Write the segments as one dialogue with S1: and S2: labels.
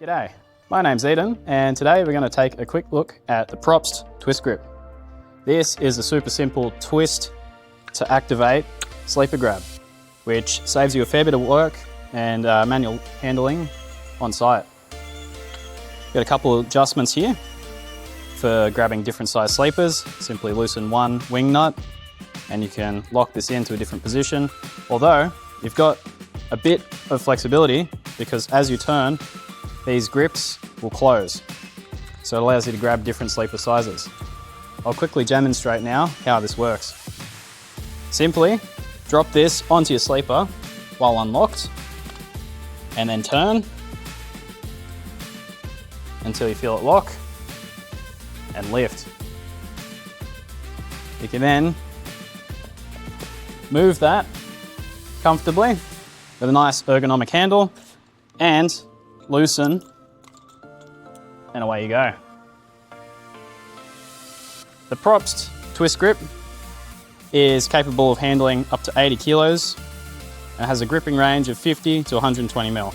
S1: G'day, my name's Eden and today we're going to take a quick look at the Probst TWISTGRIP. This is a super simple twist to activate sleeper grab, which saves you a fair bit of work and manual handling on site. Got a couple of adjustments here for grabbing different size sleepers. Simply loosen one wing nut and you can lock this into a different position. Although you've got a bit of flexibility because as you turn, these grips will close. So it allows you to grab different sleeper sizes. I'll quickly demonstrate now how this works. Simply drop this onto your sleeper while unlocked and then turn until you feel it lock and lift. You can then move that comfortably with a nice ergonomic handle and loosen and away you go. The Probst TWISTGRIP is capable of handling up to 80 kilos and has a gripping range of 50 to 120 mil.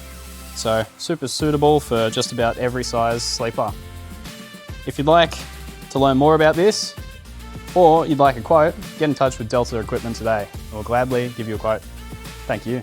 S1: So super suitable for just about every size sleeper. If you'd like to learn more about this or you'd like a quote, get in touch with Delta Equipment today. We'll gladly give you a quote. Thank you.